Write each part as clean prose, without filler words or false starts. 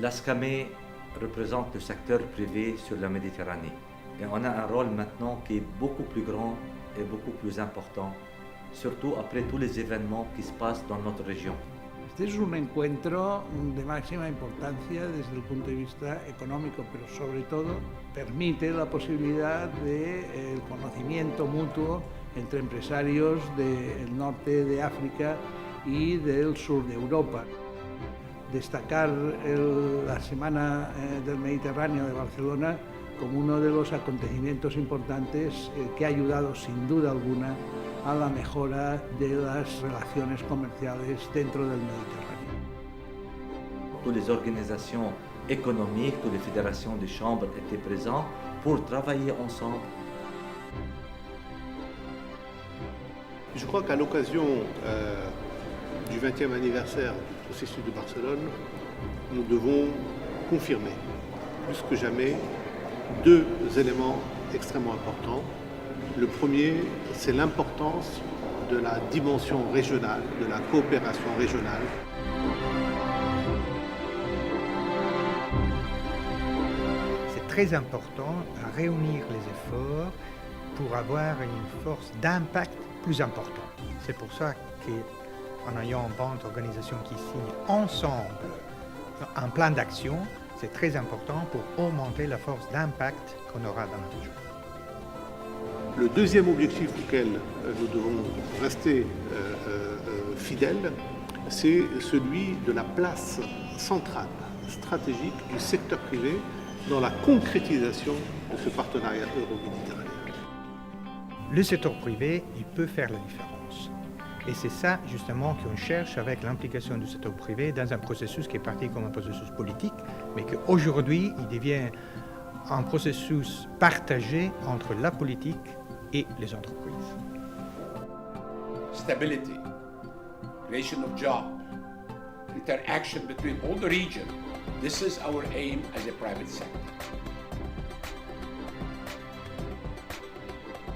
La SCAME représente le secteur privé sur la Méditerranée. Et on a un rôle maintenant qui est beaucoup plus grand et beaucoup plus important, surtout après tous les événements qui se passent dans notre région. Este es un encuentro de máxima importancia desde el punto de vista económico, pero sobre todo permite la posibilidad del conocimiento mutuo entre empresarios del norte de África y del sur de Europa. Destacar la Semana del Mediterráneo de Barcelona como uno de los acontecimientos importantes que ha ayudado sin duda alguna a la mejora de las relaciones comerciales dentro del Mediterráneo. Toutes les organisations économiques, toutes les fédérations de chambres étaient présentes pour travailler ensemble. Je crois qu'à l'occasion du 20e anniversaire du processus de Barcelone, nous devons confirmer plus que jamais deux éléments extrêmement importants. Le premier, c'est l'importance de la dimension régionale, de la coopération régionale. C'est très important à réunir les efforts pour avoir une force d'impact plus importante. C'est pour ça qu'en ayant 20 organisations qui signent ensemble un plan d'action, c'est très important pour augmenter la force d'impact qu'on aura dans la région. Le deuxième objectif auquel nous devons rester fidèles, c'est celui de la place centrale, stratégique du secteur privé dans la concrétisation de ce partenariat euro-méditerranéen. Le secteur privé, il peut faire la différence. Et c'est ça justement qu'on cherche avec l'implication du secteur privé dans un processus qui est parti comme un processus politique, mais qu'aujourd'hui, il devient un processus partagé entre la politique et les entreprises. Stability, creation of jobs, interaction between all the region. This is our aim as a private sector.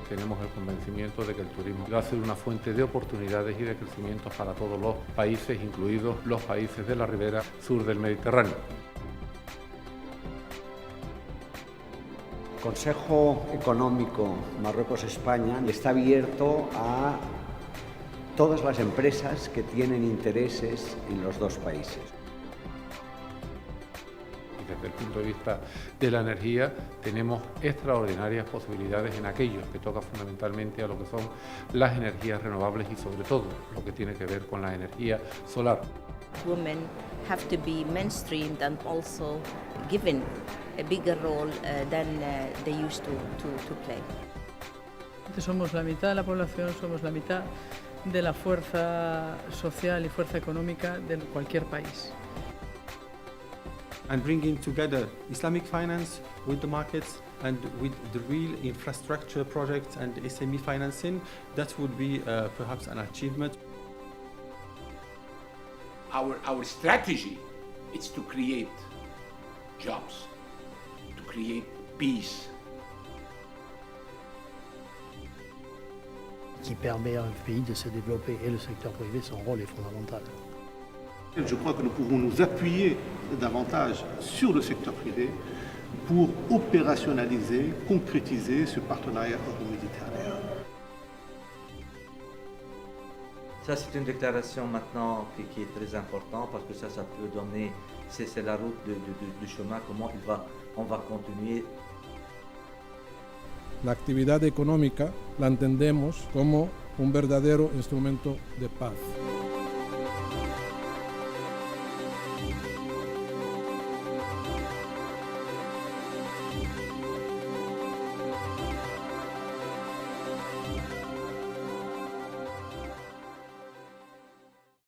Tenemos el convencimiento de que el turismo va a ser una fuente de oportunidades y de crecimiento para todos los países, incluidos los países de la ribera sur del Mediterráneo. El Consejo Económico Marruecos-España está abierto a todas las empresas que tienen intereses en los dos países. Desde el punto de vista de la energía, tenemos extraordinarias posibilidades en aquellos que toca fundamentalmente a lo que son las energías renovables y sobre todo lo que tiene que ver con la energía solar. Women have to be mainstreamed and also given a bigger role than they used to play. Somos la mitad de la población, somos la mitad de la fuerza social y fuerza económica de cualquier país. And bringing together Islamic finance with the markets and with the real infrastructure projects and SME financing, that would be perhaps an achievement. Our strategy is to create jobs, to create peace. Qui permet à un pays de se développer et le secteur privé, son rôle est fondamental. Je crois que nous pouvons nous appuyer davantage sur le secteur privé pour opérationnaliser, concrétiser ce partenariat euro-méditerranéen. Ça, c'est une déclaration maintenant qui est très importante parce que ça peut donner, c'est la route du chemin, comment on va continuer. La actividad económica la entendemos como un verdadero instrumento de paz.